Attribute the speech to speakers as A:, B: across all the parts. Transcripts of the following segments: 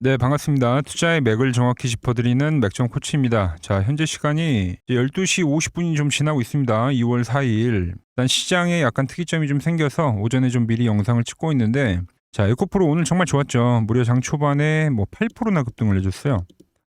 A: 네, 반갑습니다. 투자의 맥을 정확히 짚어드리는 맥정 코치입니다. 자, 현재 시간이 이제 12시 50분이 좀 지나고 있습니다. 2월 4일. 일단 시장에 약간 특이점이 좀 생겨서 오전에 좀 미리 영상을 찍고 있는데, 자, 에코프로 오늘 정말 좋았죠. 무려 장 초반에 뭐 8%나 급등을 해줬어요.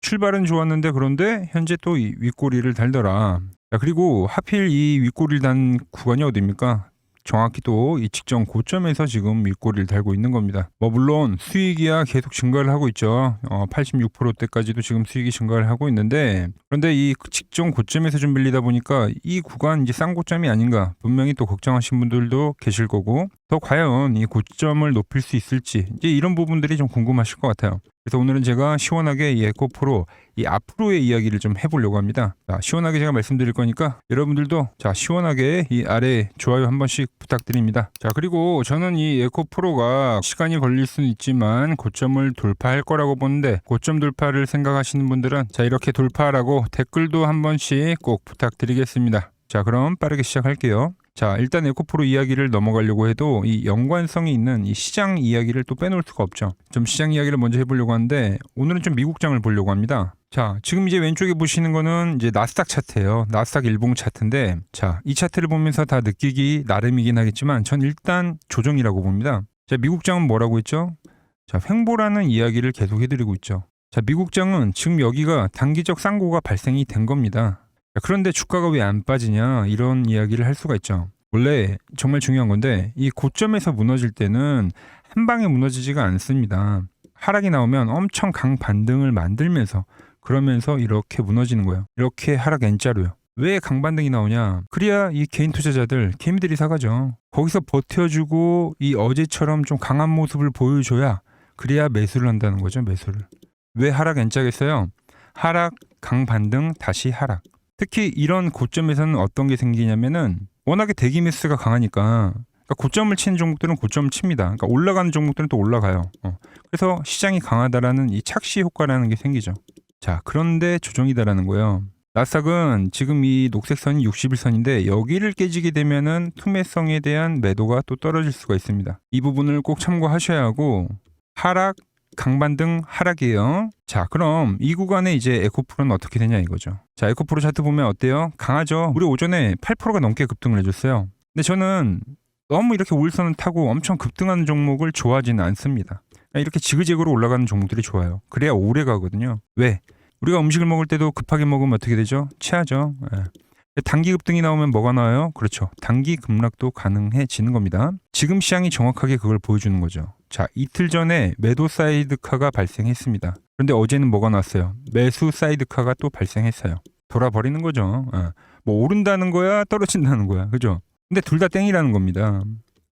A: 출발은 좋았는데 그런데 현재 또 이 윗꼬리를 달더라. 자, 그리고 하필 이 윗꼬리를 단 구간이 어디입니까? 정확히 또 이 직전 고점에서 지금 윗꼬리를 달고 있는 겁니다. 뭐 물론 수익이야 계속 증가를 하고 있죠. 86%대까지도 지금 수익이 증가를 하고 있는데, 그런데 이 직전 고점에서 좀 밀리다 보니까 이 구간 이제 싼 고점이 아닌가 분명히 또 걱정하신 분들도 계실 거고, 또 과연 이 고점을 높일 수 있을지 이제 이런 부분들이 좀 궁금하실 것 같아요. 그래서 오늘은 제가 시원하게 이 에코프로 이 앞으로의 이야기를 좀 해보려고 합니다. 자, 시원하게 제가 말씀드릴 거니까 여러분들도 자 시원하게 이 아래 좋아요 한 번씩 부탁드립니다. 자, 그리고 저는 이 에코프로가 시간이 걸릴 수는 있지만 고점을 돌파할 거라고 보는데, 고점 돌파를 생각하시는 분들은 자 이렇게 돌파라고 댓글도 한 번씩 꼭 부탁드리겠습니다. 자, 그럼 빠르게 시작할게요. 자, 일단 에코프로 이야기를 넘어가려고 해도 이 연관성이 있는 이 시장 이야기를 또 빼놓을 수가 없죠. 좀 시장 이야기를 먼저 해보려고 하는데, 오늘은 좀 미국장을 보려고 합니다. 자, 지금 이제 왼쪽에 보시는 거는 이제 나스닥 차트예요. 나스닥 일봉 차트인데, 자, 이 차트를 보면서 다 느끼기 나름이긴 하겠지만 전 일단 조정이라고 봅니다. 자, 미국장은 뭐라고 했죠? 자, 횡보라는 이야기를 계속 해드리고 있죠. 자, 미국장은 지금 여기가 단기적 쌍고가 발생이 된 겁니다. 그런데 주가가 왜 안 빠지냐 이런 이야기를 할 수가 있죠. 원래 정말 중요한 건데 이 고점에서 무너질 때는 한 방에 무너지지가 않습니다. 하락이 나오면 엄청 강반등을 만들면서 그러면서 이렇게 무너지는 거예요. 이렇게 하락 N자로요. 왜 강반등이 나오냐? 그래야 이 개인 투자자들, 개미들이 사가죠. 거기서 버텨주고 이 어제처럼 좀 강한 모습을 보여줘야 그래야 매수를 한다는 거죠. 매수를. 왜 하락 N자겠어요? 하락, 강반등, 다시 하락. 특히 이런 고점에서는 어떤 게 생기냐면은 워낙에 대기 매수가 강하니까, 그러니까 고점을 치는 종목들은 고점을 칩니다. 그러니까 올라가는 종목들은 또 올라가요. 그래서 시장이 강하다라는 이 착시 효과라는 게 생기죠. 자, 그런데 조정이다라는 거예요. 나스닥은 지금 이 녹색 선이 60일선인데 여기를 깨지게 되면은 투매성에 대한 매도가 또 떨어질 수가 있습니다. 이 부분을 꼭 참고하셔야 하고, 하락, 강반등 하락이에요. 자, 그럼 이 구간에 이제 에코프로는 어떻게 되냐 이거죠. 자, 에코프로 차트 보면 어때요? 강하죠? 우리 오전에 8%가 넘게 급등을 해줬어요. 근데 저는 너무 이렇게 우일선을 타고 엄청 급등하는 종목을 좋아하지는 않습니다. 이렇게 지그재그로 올라가는 종목들이 좋아요. 그래야 오래 가거든요. 왜? 우리가 음식을 먹을 때도 급하게 먹으면 어떻게 되죠? 체하죠. 예. 단기 급등이 나오면 뭐가 나와요? 그렇죠. 단기 급락도 가능해지는 겁니다. 지금 시장이 정확하게 그걸 보여주는 거죠. 자, 이틀 전에 매도 사이드카가 발생했습니다. 그런데 어제는 뭐가 났어요? 매수 사이드카가 또 발생했어요. 돌아버리는 거죠. 뭐 오른다는 거야, 떨어진다는 거야. 그죠? 근데 둘 다 땡이라는 겁니다.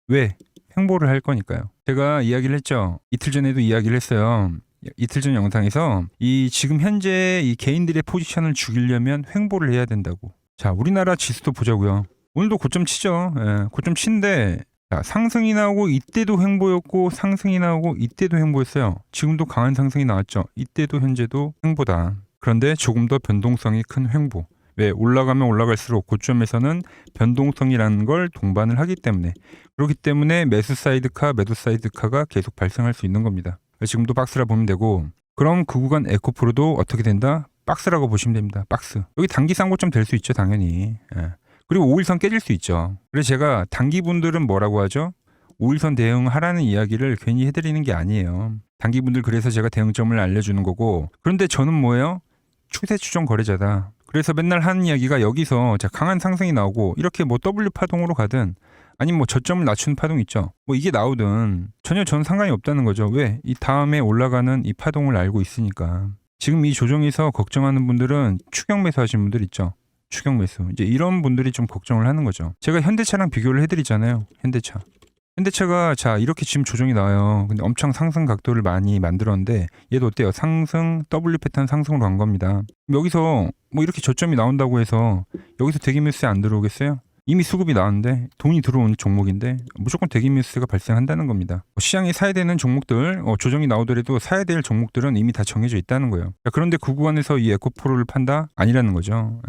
A: 왜? 횡보를 할 거니까요. 제가 이야기를 했죠. 이틀 전에도 이야기를 했어요. 이틀 전 영상에서 이 지금 현재 이 개인들의 포지션을 죽이려면 횡보를 해야 된다고. 자, 우리나라 지수도 보자고요. 오늘도 고점 치죠. 고점 치는데, 자, 상승이 나오고 이때도 횡보였고 상승이 나오고 이때도 횡보였어요. 지금도 강한 상승이 나왔죠. 이때도 현재도 횡보다. 그런데 조금 더 변동성이 큰 횡보. 왜? 올라가면 올라갈수록 고점에서는 변동성이라는 걸 동반을 하기 때문에, 그렇기 때문에 매수 사이드카, 매도 사이드카가 계속 발생할 수 있는 겁니다. 지금도 박스라 보면 되고, 그럼 그 구간 에코프로도 어떻게 된다? 박스라고 보시면 됩니다. 박스. 여기 단기 쌍고점 될 수 있죠, 당연히. 그리고 5일선 깨질 수 있죠. 그래서 제가 단기분들은 뭐라고 하죠? 5일선 대응하라는 이야기를 괜히 해드리는 게 아니에요. 단기분들 그래서 제가 대응점을 알려주는 거고, 그런데 저는 뭐예요? 추세 추종 거래자다. 그래서 맨날 하는 이야기가 여기서 자, 강한 상승이 나오고 이렇게 뭐 W 파동으로 가든 아니면 뭐 저점을 낮추는 파동 있죠. 뭐 이게 나오든 전혀 전 상관이 없다는 거죠. 왜? 이 다음에 올라가는 이 파동을 알고 있으니까. 지금 이 조정에서 걱정하는 분들은 추격 매수 하신 분들 있죠. 추격 매수. 이제 이런 분들이 좀 걱정을 하는 거죠. 제가 현대차랑 비교를 해드리잖아요. 현대차. 현대차가 자 이렇게 지금 조정이 나와요. 근데 엄청 상승 각도를 많이 만들었는데 얘도 어때요? 상승 W 패턴 상승으로 간 겁니다. 여기서 뭐 이렇게 저점이 나온다고 해서 여기서 대기 매수에 안 들어오겠어요? 이미 수급이 나왔는데 돈이 들어온 종목인데 무조건 대기 매수가 발생한다는 겁니다. 시장에 사야 되는 종목들, 조정이 나오더라도 사야 될 종목들은 이미 다 정해져 있다는 거예요. 그런데 그 구간에서 이 에코프로를 판다? 아니라는 거죠.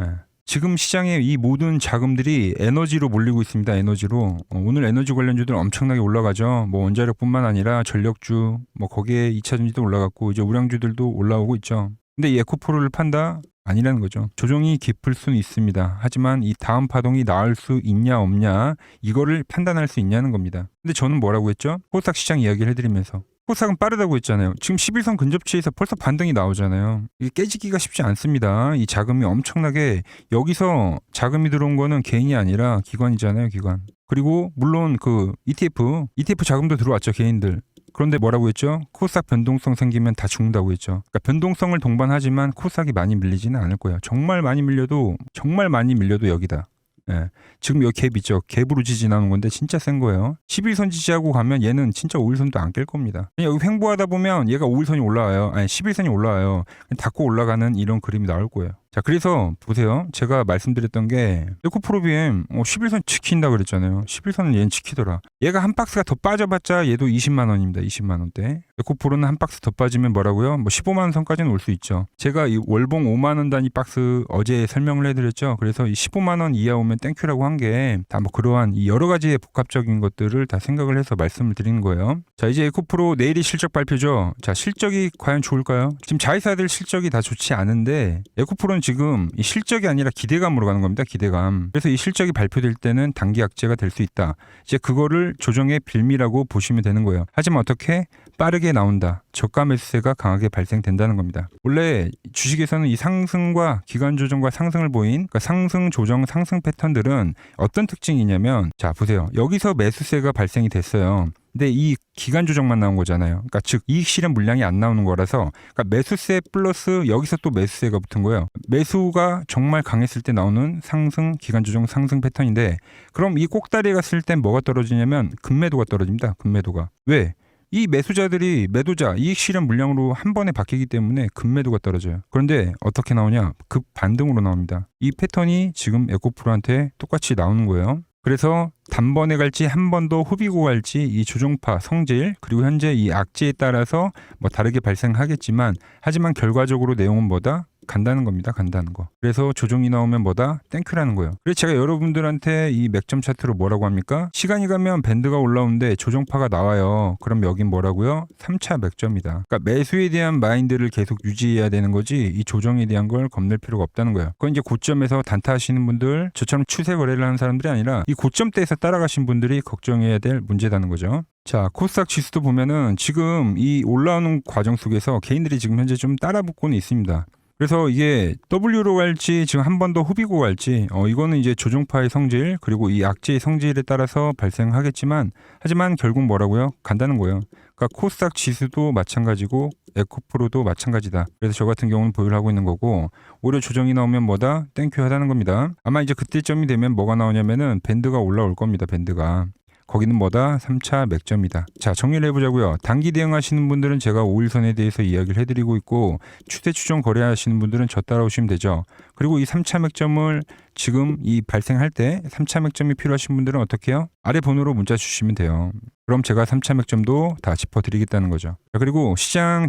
A: 지금 시장에 이 모든 자금들이 에너지로 몰리고 있습니다. 에너지로. 오늘 에너지 관련주들 엄청나게 올라가죠. 뭐 원자력뿐만 아니라 전력주, 뭐 거기에 2차전지도 올라갔고 이제 우량주들도 올라오고 있죠. 근데 이 에코프로를 판다? 아니라는 거죠. 조정이 깊을 수는 있습니다. 하지만 이 다음 파동이 나을 수 있냐 없냐 이거를 판단할 수 있냐는 겁니다. 근데 저는 뭐라고 했죠? 코스닥 시장 이야기를 해드리면서 코스닥은 빠르다고 했잖아요. 지금 11선 근접치에서 벌써 반등이 나오잖아요. 이게 깨지기가 쉽지 않습니다. 이 자금이 엄청나게 여기서 자금이 들어온 거는 개인이 아니라 기관이잖아요. 기관. 그리고 물론 그 ETF 자금도 들어왔죠. 개인들. 그런데 뭐라고 했죠? 코스닥 변동성 생기면 다 죽는다고 했죠. 그러니까 변동성을 동반하지만 코스닥이 많이 밀리지는 않을 거예요. 정말 많이 밀려도 여기다. 예. 지금 여기 갭 있죠. 갭으로 지지나는 건데 진짜 센 거예요. 11선 지지하고 가면 얘는 진짜 5일선도 안 깰 겁니다. 여기 횡보하다 보면 얘가 5일선이 올라와요. 아니 11선이 올라와요. 닫고 올라가는 이런 그림이 나올 거예요. 자, 그래서 보세요. 제가 말씀드렸던 게 에코프로비엠 11선 지킨다 그랬잖아요. 11선은 얘는 지키더라. 얘가 한 박스가 더 빠져봤자 얘도 20만 원입니다. 20만 원대. 에코프로는 한 박스 더 빠지면 뭐라고요? 뭐 15만 원 선까지는 올 수 있죠. 제가 이 월봉 5만 원 단위 박스 어제 설명을 해드렸죠. 그래서 이 15만 원 이하 오면 땡큐라고 한 게 다 뭐 그러한 이 여러 가지의 복합적인 것들을 다 생각을 해서 말씀을 드리는 거예요. 자, 이제 에코프로 내일이 실적 발표죠. 자, 실적이 과연 좋을까요? 지금 자회사들 실적이 다 좋지 않은데 에코프로는 지금 이 실적이 아니라 기대감으로 가는 겁니다. 기대감. 그래서 이 실적이 발표될 때는 단기 악재가 될 수 있다. 이제 그거를 조정의 빌미라고 보시면 되는 거예요. 하지만 어떻게? 빠르게 나온다. 저가 매수세가 강하게 발생된다는 겁니다. 원래 주식에서는 이 상승과 기간 조정과 상승을 보인 그러니까 상승, 조정, 상승 패턴들은 어떤 특징이냐면 자, 보세요. 여기서 매수세가 발생이 됐어요. 근데 이 기간 조정만 나온 거잖아요. 그러니까 즉 이익 실현 물량이 안 나오는 거라서 그러니까 매수세 플러스 여기서 또 매수세가 붙은 거예요. 매수가 정말 강했을 때 나오는 상승, 기간 조정, 상승 패턴인데 그럼 이 꼭다리에 갔을 땐 뭐가 떨어지냐면 급매도가 떨어집니다. 급매도가. 왜? 이 매수자들이 매도자 이익 실현 물량으로 한 번에 바뀌기 때문에 급매도가 떨어져요. 그런데 어떻게 나오냐? 급 반등으로 나옵니다. 이 패턴이 지금 에코프로한테 똑같이 나오는 거예요. 그래서 단번에 갈지 한 번 더 후비고 갈지 이 조정파 성질 그리고 현재 이 악재에 따라서 뭐 다르게 발생하겠지만 하지만 결과적으로 내용은 뭐다? 간다는 겁니다. 간다는 거. 그래서 조정이 나오면 뭐다? 땡크라는 거예요. 그래서 제가 여러분들한테 이 맥점 차트로 뭐라고 합니까? 시간이 가면 밴드가 올라오는데 조정파가 나와요. 그럼 여긴 뭐라고요? 3차 맥점이다. 그러니까 매수에 대한 마인드를 계속 유지해야 되는 거지 이 조정에 대한 걸 겁낼 필요가 없다는 거예요. 그건 이제 고점에서 단타하시는 분들 저처럼 추세 거래를 하는 사람들이 아니라 이 고점대에서 따라가신 분들이 걱정해야 될 문제라는 거죠. 자, 코스닥 지수도 보면은 지금 이 올라오는 과정 속에서 개인들이 지금 현재 좀 따라붙고는 있습니다. 그래서 이게 W로 갈지 지금 한 번 더 후비고 갈지 이거는 이제 조정파의 성질 그리고 이 악재의 성질에 따라서 발생하겠지만 하지만 결국 뭐라고요? 간다는 거예요. 그러니까 코스닥 지수도 마찬가지고 에코프로도 마찬가지다. 그래서 저 같은 경우는 보유를 하고 있는 거고 오히려 조정이 나오면 뭐다? 땡큐 하다는 겁니다. 아마 이제 그때점이 되면 뭐가 나오냐면은 밴드가 올라올 겁니다. 밴드가. 거기는 뭐다? 3차 맥점이다. 자, 정리를 해보자고요. 단기 대응하시는 분들은 제가 5일선에 대해서 이야기를 해드리고 있고 추세 추정 거래하시는 분들은 저 따라오시면 되죠. 그리고 이 3차 맥점을 지금 이 발생할 때 3차 맥점이 필요하신 분들은 어떻게 해요? 아래 번호로 문자 주시면 돼요. 그럼 제가 3차 맥점도 다 짚어드리겠다는 거죠. 그리고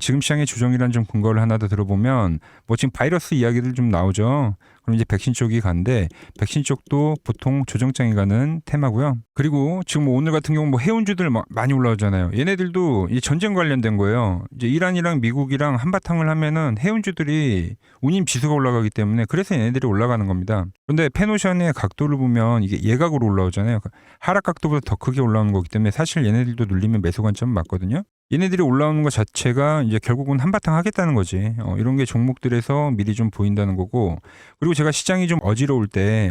A: 지금 시장의 조정이라는 좀 근거를 하나 더 들어보면 뭐 지금 바이러스 이야기들 좀 나오죠. 그럼 이제 백신 쪽이 간데 백신 쪽도 보통 조정장이 가는 테마고요. 그리고 지금 뭐 오늘 같은 경우 뭐 해운주들 많이 올라오잖아요. 얘네들도 이 전쟁 관련된 거예요. 이제 이란이랑 미국이랑 한바탕을 하면은 해운주들이 운임 지수가 올라가기 때문에 그래서 얘네들이 올라가는 겁니다. 그런데 페노션의 각도를 보면 이게 예각으로 올라오잖아요. 하락 각도보다 더 크게 올라오는 거기 때문에 사실 얘네들도 눌리면 매수 관점은 맞거든요. 얘네들이 올라오는 것 자체가 이제 결국은 한바탕 하겠다는 거지. 이런 게 종목들에서 미리 좀 보인다는 거고. 그리고 제가 시장이 좀 어지러울 때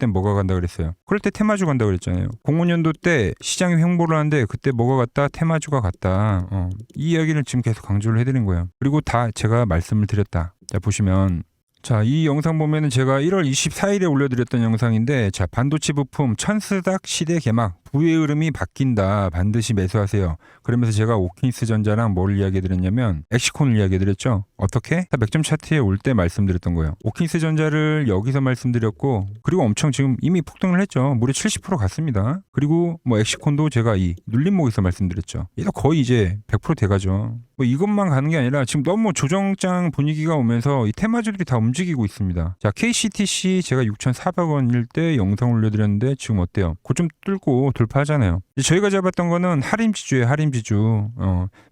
A: 뭐가 간다 그랬어요. 그럴 때 테마주 간다 그랬잖아요. 05년도 때 시장이 횡보를 하는데 그때 뭐가 갔다? 테마주가 갔다. 이 이야기를 지금 계속 강조를 해드린 거예요. 그리고 다 제가 말씀을 드렸다. 자, 보시면 자, 이 영상 보면은 제가 1월 24일에 올려드렸던 영상인데 자, 반도체 부품 천스닥 시대 개막 부의 흐름이 바뀐다. 반드시 매수하세요. 그러면서 제가 오킨스전자랑 뭘 이야기해드렸냐면 엑시콘을 이야기해드렸죠. 어떻게? 맥점 차트에 올 때 말씀드렸던 거예요. 오킨스전자를 여기서 말씀드렸고 그리고 엄청 지금 이미 폭등을 했죠. 무려 70% 갔습니다. 그리고 뭐 엑시콘도 제가 이 눌림목에서 말씀드렸죠. 얘도 거의 이제 100% 돼가죠. 뭐 이것만 가는 게 아니라 지금 너무 조정장 분위기가 오면서 이 테마주들이 다 움직이고 있습니다. 자, KCTC 제가 6,400원일 때 영상 올려드렸는데 지금 어때요? 고점 뚫고 돌파하잖아요. 저희가 잡았던 거는 하림지주예요. 하림지주.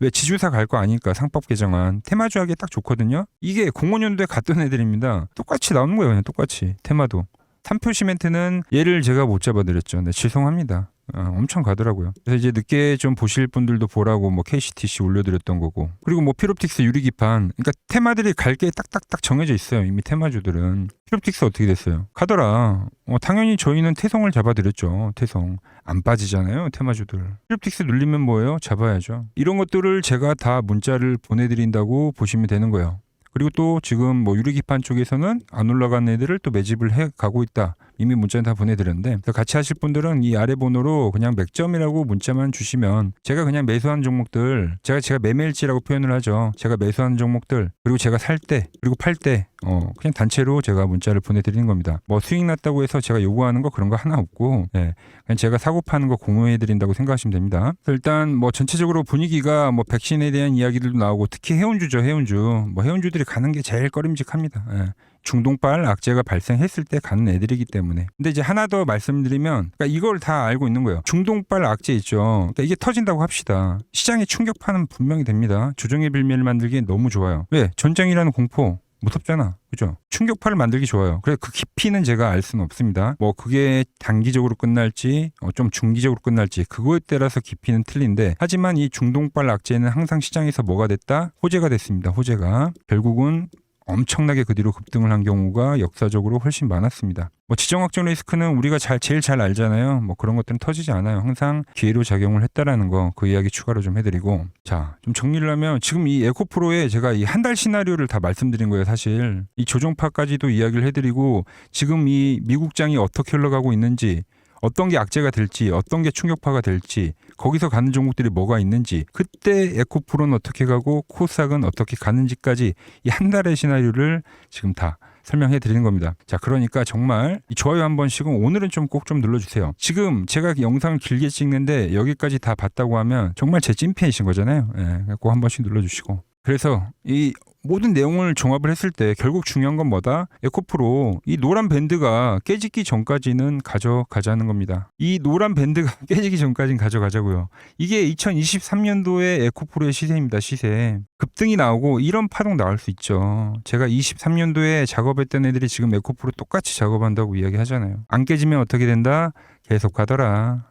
A: 왜 지주사 갈 거 아니까 상법 개정안. 테마주 하기에 딱 좋거든요. 이게 05년도에 갔던 애들입니다. 똑같이 나오는 거예요. 그냥 똑같이. 테마도. 삼표 시멘트는 얘를 제가 못 잡아드렸죠. 네, 죄송합니다. 엄청 가더라고요. 그래서 이제 늦게 좀 보실 분들도 보라고 뭐 KCTC 올려드렸던 거고. 그리고 뭐 피롭틱스 유리기판. 그러니까 테마들이 갈 게 딱딱딱 정해져 있어요. 이미 테마주들은. 피롭틱스 어떻게 됐어요? 가더라. 당연히 저희는 태성을 잡아드렸죠. 태성. 안 빠지잖아요. 테마주들. 피롭틱스 눌리면 뭐예요? 잡아야죠. 이런 것들을 제가 다 문자를 보내드린다고 보시면 되는 거예요. 그리고 또 지금 뭐 유리기판 쪽에서는 안 올라간 애들을 또 매집을 해 가고 있다. 이미 문자는 다 보내드렸는데 같이 하실 분들은 이 아래 번호로 그냥 맥점이라고 문자만 주시면 제가 그냥 매수한 종목들 제가 매매일지라고 표현을 하죠. 제가 매수한 종목들 그리고 제가 살 때 그리고 팔 때 그냥 단체로 제가 문자를 보내드리는 겁니다. 뭐 수익 났다고 해서 제가 요구하는 거 그런 거 하나 없고 그냥 제가 사고 파는 거 공유해드린다고 생각하시면 됩니다. 일단 뭐 전체적으로 분위기가 뭐 백신에 대한 이야기들도 나오고 특히 해운주죠. 해운주. 뭐 해운주들이 가는 게 제일 꺼림직합니다. 중동발 악재가 발생했을 때 가는 애들이기 때문에. 근데 이제 하나 더 말씀드리면 그러니까 이걸 다 알고 있는 거예요. 중동발 악재 있죠. 그러니까 이게 터진다고 합시다. 시장의 충격파는 분명히 됩니다. 조정의 빌미를 만들기에 너무 좋아요. 왜? 전쟁이라는 공포 무섭잖아. 그죠? 충격파를 만들기 좋아요. 그래 그 깊이는 제가 알 수는 없습니다. 뭐 그게 단기적으로 끝날지 좀 중기적으로 끝날지 그거에 따라서 깊이는 틀린데 하지만 이 중동발 악재는 항상 시장에서 뭐가 됐다? 호재가 됐습니다. 호재가. 결국은 엄청나게 그 뒤로 급등을 한 경우가 역사적으로 훨씬 많았습니다. 뭐 지정학적 리스크는 우리가 제일 잘 알잖아요. 뭐 그런 것들은 터지지 않아요. 항상 기회로 작용을 했다라는 거 그 이야기 추가로 좀 해드리고 자, 좀 정리를 하면 지금 이 에코프로에 제가 이 한 달 시나리오를 다 말씀드린 거예요. 사실 이 조정파까지도 이야기를 해드리고 지금 이 미국장이 어떻게 흘러가고 있는지 어떤 게 악재가 될지 어떤 게 충격파가 될지 거기서 가는 종목들이 뭐가 있는지 그때 에코프로는 어떻게 가고 코스닥은 어떻게 가는지까지 이 한 달의 시나리오를 지금 다 설명해 드리는 겁니다. 자, 그러니까 정말 좋아요 한 번씩은 오늘은 좀 꼭 좀 눌러주세요. 지금 제가 영상을 길게 찍는데 여기까지 다 봤다고 하면 정말 제 찐팬이신 거잖아요. 꼭 한 번씩 눌러주시고. 그래서 이 모든 내용을 종합을 했을 때 결국 중요한 건 뭐다? 에코프로 이 노란 밴드가 깨지기 전까지는 가져가자는 겁니다. 이 노란 밴드가 깨지기 전까지는 가져가자고요. 이게 2023년도의 에코프로의 시세입니다. 시세. 급등이 나오고 이런 파동 나올 수 있죠. 제가 23년도에 작업했던 애들이 지금 에코프로 똑같이 작업한다고 이야기하잖아요. 안 깨지면 어떻게 된다? 계속 가더라.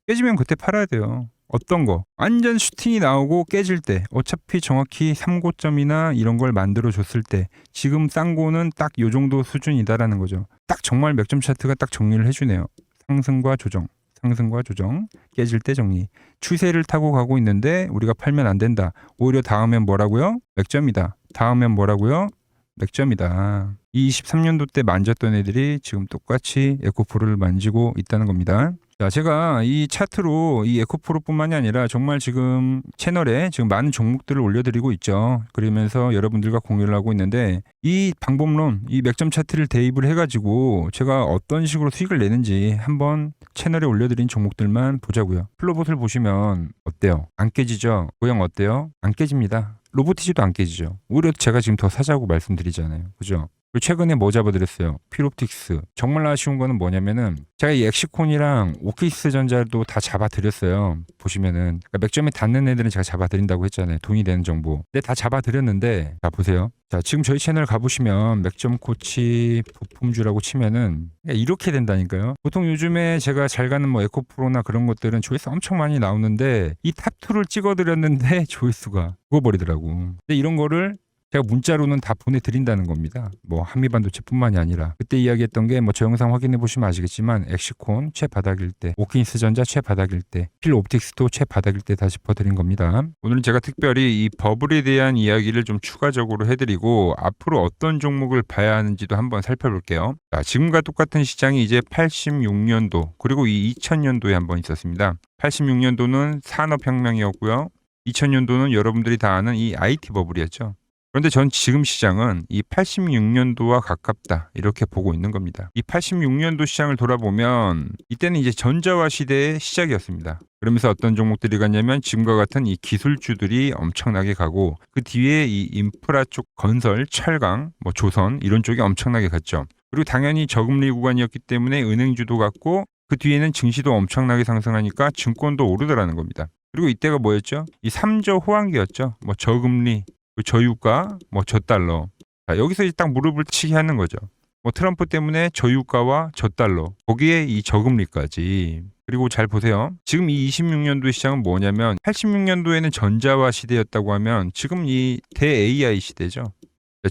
A: 깨지면 그때 팔아야 돼요. 어떤 거? 완전 슈팅이 나오고 깨질 때 어차피 정확히 3고점이나 이런 걸 만들어 줬을 때 지금 쌍고는 딱 요 정도 수준이다라는 거죠. 딱 정말 맥점 차트가 딱 정리를 해주네요. 상승과 조정, 상승과 조정, 깨질 때 정리. 추세를 타고 가고 있는데 우리가 팔면 안 된다. 오히려 다음엔 뭐라고요? 맥점이다. 다음엔 뭐라고요? 맥점이다. 이 23년도 때 만졌던 애들이 지금 똑같이 에코프로를 만지고 있다는 겁니다. 자, 제가 이 차트로 이 에코프로뿐만이 아니라 정말 지금 채널에 지금 많은 종목들을 올려드리고 있죠. 그러면서 여러분들과 공유를 하고 있는데 이 방법론, 이 맥점 차트를 대입을 해가지고 제가 어떤 식으로 수익을 내는지 한번 채널에 올려드린 종목들만 보자고요. 플로봇을 보시면 어때요? 안 깨지죠? 모양 어때요? 안 깨집니다. 로보티지도 안 깨지죠. 오히려 제가 지금 더 사자고 말씀드리잖아요. 그죠? 최근에 뭐 잡아드렸어요? 피롭틱스. 정말 아쉬운 거는 뭐냐면은 제가 이 엑시콘이랑 오키스전자도 다 잡아드렸어요. 보시면은 그러니까 맥점에 닿는 애들은 제가 잡아드린다고 했잖아요. 돈이 되는 정보. 근데 다 잡아드렸는데 자 보세요. 자 지금 저희 채널 가보시면 맥점 코치 부품주라고 치면은 이렇게 된다니까요. 보통 요즘에 제가 잘 가는 뭐 에코프로나 그런 것들은 조회수 엄청 많이 나오는데 이 탑2를 찍어드렸는데 조회수가 죽어버리더라고. 근데 이런 거를 제가 문자로는 다 보내드린다는 겁니다. 뭐 한미반도체뿐만이 아니라 그때 이야기했던 게 뭐 저 영상 확인해 보시면 아시겠지만 엑시콘 최바닥일 때, 오킨스전자 최바닥일 때, 필옵틱스도 최바닥일 때 다 짚어드린 겁니다. 오늘은 제가 특별히 이 버블에 대한 이야기를 좀 추가적으로 해드리고 앞으로 어떤 종목을 봐야 하는지도 한번 살펴볼게요. 자, 지금과 똑같은 시장이 이제 86년도 그리고 이 2000년도에 한번 있었습니다. 86년도는 산업혁명이었고요. 2000년도는 여러분들이 다 아는 이 IT 버블이었죠. 그런데 전 지금 시장은 이 86년도와 가깝다 이렇게 보고 있는 겁니다. 이 86년도 시장을 돌아보면 이때는 이제 전자화 시대의 시작이었습니다. 그러면서 어떤 종목들이 갔냐면 지금과 같은 이 기술주들이 엄청나게 가고 그 뒤에 이 인프라 쪽 건설, 철강, 뭐 조선 이런 쪽이 엄청나게 갔죠. 그리고 당연히 저금리 구간이었기 때문에 은행주도 갔고 그 뒤에는 증시도 엄청나게 상승하니까 증권도 오르더라는 겁니다. 그리고 이때가 뭐였죠? 이 3조 호황기였죠. 뭐 저금리, 저유가, 뭐 저달러. 자, 여기서 이제 딱 무릎을 치게 하는 거죠. 뭐 트럼프 때문에 저유가와 저달러, 거기에 이 저금리까지. 그리고 잘 보세요. 지금 이 26년도 시장은 뭐냐면 86년도에는 전자화 시대였다고 하면 지금 이 대 AI 시대죠.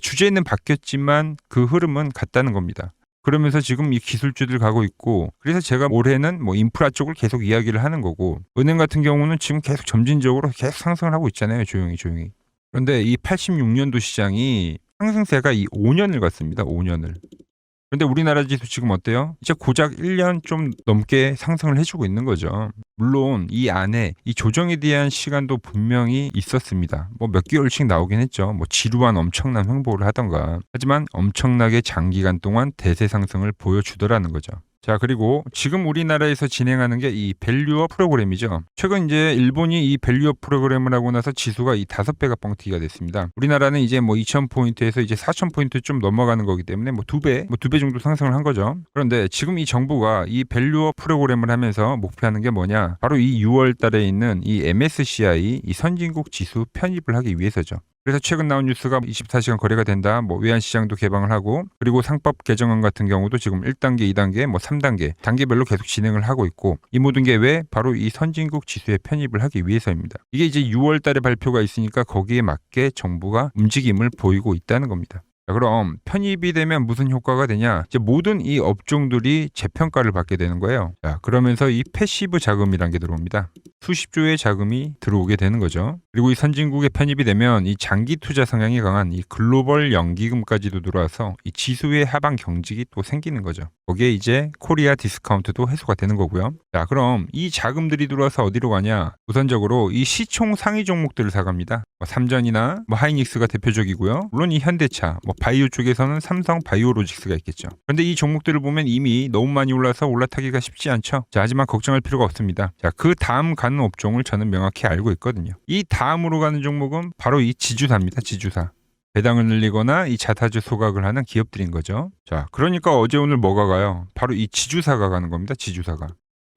A: 주제는 바뀌었지만 그 흐름은 같다는 겁니다. 그러면서 지금 이 기술주들 가고 있고 그래서 제가 올해는 뭐 인프라 쪽을 계속 이야기를 하는 거고 은행 같은 경우는 지금 계속 점진적으로 계속 상승을 하고 있잖아요. 조용히. 그런데 이 86년도 시장이 상승세가 이 5년을 갔습니다. 5년을. 그런데 우리나라 지수 지금 어때요? 이제 고작 1년 좀 넘게 상승을 해주고 있는 거죠. 물론 이 안에 이 조정에 대한 시간도 분명히 있었습니다. 뭐 몇 개월씩 나오긴 했죠. 뭐 지루한 엄청난 횡보를 하던가. 하지만 엄청나게 장기간 동안 대세 상승을 보여주더라는 거죠. 자, 그리고 지금 우리나라에서 진행하는 게 이 밸류업 프로그램이죠. 최근 이제 일본이 이 밸류업 프로그램을 하고 나서 지수가 이 5배가 뻥튀기가 됐습니다. 우리나라는 이제 뭐 2000포인트에서 이제 4000포인트 좀 넘어가는 거기 때문에 뭐 2배, 뭐 2배 정도 상승을 한 거죠. 그런데 지금 이 정부가 이 밸류업 프로그램을 하면서 목표하는 게 뭐냐? 바로 이 6월 달에 있는 이 MSCI 이 선진국 지수 편입을 하기 위해서죠. 그래서 최근 나온 뉴스가 24시간 거래가 된다. 뭐 외환시장도 개방을 하고 그리고 상법 개정안 같은 경우도 지금 1단계, 2단계, 뭐 3단계 단계별로 계속 진행을 하고 있고 이 모든 게 왜? 바로 이 선진국 지수에 편입을 하기 위해서입니다. 이게 이제 6월 달에 발표가 있으니까 거기에 맞게 정부가 움직임을 보이고 있다는 겁니다. 자, 그럼 편입이 되면 무슨 효과가 되냐? 이제 모든 이 업종들이 재평가를 받게 되는 거예요. 자, 그러면서 이 패시브 자금이란 게 들어옵니다. 수십조의 자금이 들어오게 되는 거죠. 그리고 이 선진국에 편입이 되면 이 장기 투자 성향이 강한 이 글로벌 연기금까지도 들어와서 이 지수의 하방 경직이 또 생기는 거죠. 거기에 이제 코리아 디스카운트도 해소가 되는 거고요. 자, 그럼 이 자금들이 들어와서 어디로 가냐? 우선적으로 이 시총 상위 종목들을 사갑니다. 뭐 삼전이나 뭐 하이닉스가 대표적이고요. 물론 이 현대차, 뭐 바이오 쪽에서는 삼성 바이오로직스가 있겠죠. 그런데 이 종목들을 보면 이미 너무 많이 올라서 올라타기가 쉽지 않죠. 자, 하지만 걱정할 필요가 없습니다. 자, 그 다음 가는 업종을 저는 명확히 알고 있거든요. 이 다음으로 가는 종목은 바로 이 지주사입니다. 지주사. 배당을 늘리거나 이 자사주 소각을 하는 기업들인 거죠. 자, 그러니까 어제 오늘 뭐가 가요? 바로 이 지주사가 가는 겁니다. 지주사가.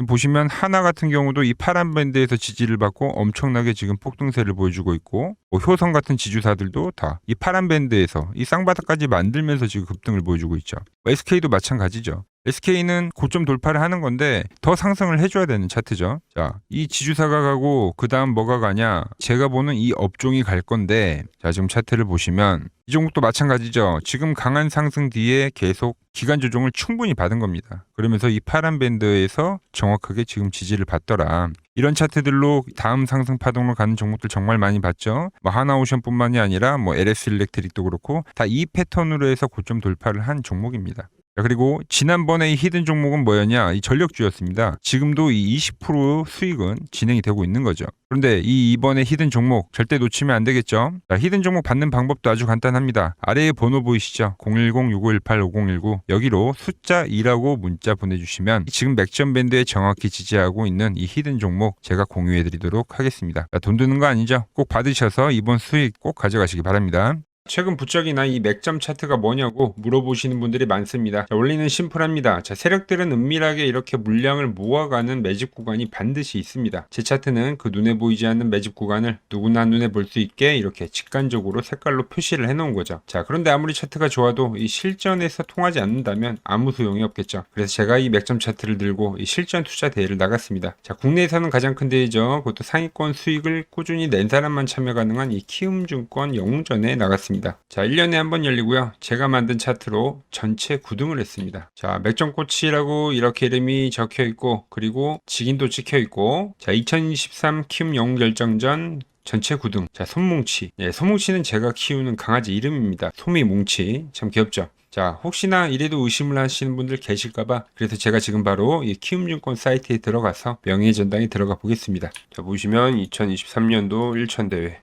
A: 보시면 하나 같은 경우도 이 파란 밴드에서 지지를 받고 엄청나게 지금 폭등세를 보여주고 있고 뭐 효성 같은 지주사들도 다 이 파란 밴드에서 이 쌍바닥까지 만들면서 지금 급등을 보여주고 있죠. SK도 마찬가지죠. SK는 고점 돌파를 하는 건데 더 상승을 해줘야 되는 차트죠. 자, 이 지주사가 가고 그 다음 뭐가 가냐? 제가 보는 이 업종이 갈 건데 자, 지금 차트를 보시면 이 종목도 마찬가지죠. 지금 강한 상승 뒤에 계속 기간 조정을 충분히 받은 겁니다. 그러면서 이 파란 밴드에서 정확하게 지금 지지를 받더라. 이런 차트들로 다음 상승 파동으로 가는 종목들 정말 많이 봤죠. 뭐 하나오션뿐만이 아니라 뭐 LS 일렉트릭도 그렇고 다 이 패턴으로 해서 고점 돌파를 한 종목입니다. 자, 그리고 지난번에 이 히든 종목은 뭐였냐? 이 전력주였습니다. 지금도 이 20% 수익은 진행이 되고 있는 거죠. 그런데 이번에 히든 종목 절대 놓치면 안 되겠죠? 자, 히든 종목 받는 방법도 아주 간단합니다. 아래에 번호 보이시죠? 010-6518-5019 여기로 숫자 2라고 문자 보내주시면 지금 맥점 밴드에 정확히 지지하고 있는 이 히든 종목 제가 공유해드리도록 하겠습니다. 자, 돈 드는 거 아니죠? 꼭 받으셔서 이번 수익 꼭 가져가시기 바랍니다. 최근 부쩍이나 이 맥점 차트가 뭐냐고 물어보시는 분들이 많습니다. 자, 원리는 심플합니다. 자, 세력들은 은밀하게 이렇게 물량을 모아가는 매집 구간이 반드시 있습니다. 제 차트는 그 눈에 보이지 않는 매집 구간을 누구나 눈에 볼 수 있게 이렇게 직관적으로 색깔로 표시를 해놓은 거죠. 자, 그런데 아무리 차트가 좋아도 이 실전에서 통하지 않는다면 아무 소용이 없겠죠. 그래서 제가 이 맥점 차트를 들고 이 실전 투자 대회를 나갔습니다. 자, 국내에서는 가장 큰 대회죠. 그것도 상위권 수익을 꾸준히 낸 사람만 참여 가능한 이 키움증권 영웅전에 나갔습니다. 있습니다. 자, 1년에 한 번 열리고요. 제가 만든 차트로 전체 9등을 했습니다. 자, 맥정코치라고 이렇게 이름이 적혀 있고, 그리고 직인도 찍혀 있고, 자, 2023 키움 영웅 결정전 전체 9등. 자, 솜뭉치. 예, 솜뭉치는 제가 키우는 강아지 이름입니다. 솜이뭉치. 참 귀엽죠? 자, 혹시나 이래도 의심을 하시는 분들 계실까봐 그래서 제가 지금 바로 이 키움증권 사이트에 들어가서 명예전당에 들어가 보겠습니다. 자, 보시면 2023년도 1천대회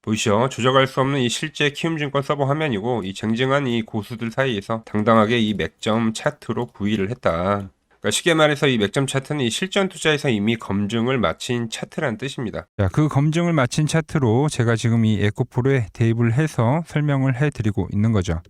A: 보이시죠? 조작할 수 없는 이 실제 키움증권 서버 화면이고, 이 쟁쟁한 이 고수들 사이에서 당당하게 이 맥점 차트로 9위를 했다. 그러니까 쉽게 말해서 이 맥점 차트는 이 실전 투자에서 이미 검증을 마친 차트란 뜻입니다. 자, 그 검증을 마친 차트로 제가 지금 이 에코프로에 대입을 해서 설명을 해드리고 있는 거죠.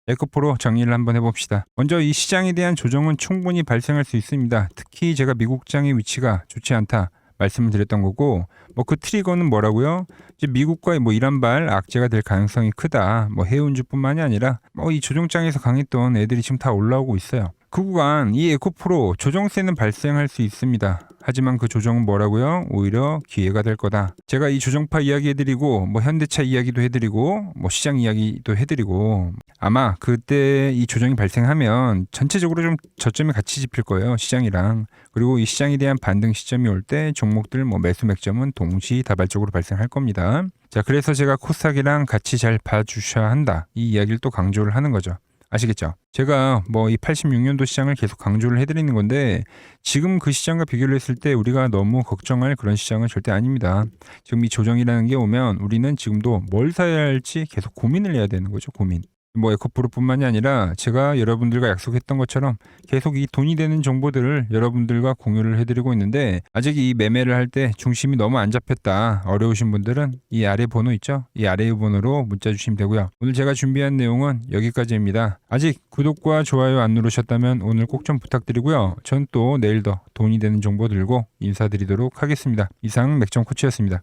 A: 에코프로 정리를 한번 해봅시다. 먼저 이 시장에 대한 조정은 충분히 발생할 수 있습니다. 특히 제가 미국장의 위치가 좋지 않다 말씀을 드렸던 거고, 뭐 그 트리거는 뭐라고요? 이제 미국과의 뭐 이란발 악재가 될 가능성이 크다. 뭐 해운주뿐만이 아니라 뭐 이 조정장에서 강했던 애들이 지금 다 올라오고 있어요. 그 구간 이 에코프로 조정세는 발생할 수 있습니다. 하지만 그 조정은 뭐라고요? 오히려 기회가 될 거다. 제가 이 조정파 이야기 해드리고, 뭐 현대차 이야기도 해드리고, 뭐 시장 이야기도 해드리고, 아마 그때 이 조정이 발생하면 전체적으로 좀 저점이 같이 짚힐 거예요, 시장이랑. 그리고 이 시장에 대한 반등 시점이 올 때 종목들 뭐 매수 맥점은 동시다발적으로 발생할 겁니다. 자, 그래서 제가 코스닥이랑 같이 잘 봐주셔야 한다. 이 이야기를 또 강조를 하는 거죠. 아시겠죠? 제가 뭐 이 86년도 시장을 계속 강조를 해드리는 건데, 지금 그 시장과 비교를 했을 때 우리가 너무 걱정할 그런 시장은 절대 아닙니다. 지금 이 조정이라는 게 오면 우리는 지금도 뭘 사야 할지 계속 고민을 해야 되는 거죠. 고민. 뭐 에코프로뿐만이 아니라 제가 여러분들과 약속했던 것처럼 계속 이 돈이 되는 정보들을 여러분들과 공유를 해드리고 있는데, 아직 이 매매를 할 때 중심이 너무 안 잡혔다 어려우신 분들은 이 아래 번호 있죠? 이 아래 번호로 문자 주시면 되고요. 오늘 제가 준비한 내용은 여기까지입니다. 아직 구독과 좋아요 안 누르셨다면 오늘 꼭 좀 부탁드리고요. 전 또 내일 더 돈이 되는 정보 들고 인사드리도록 하겠습니다. 이상 맥정코치였습니다.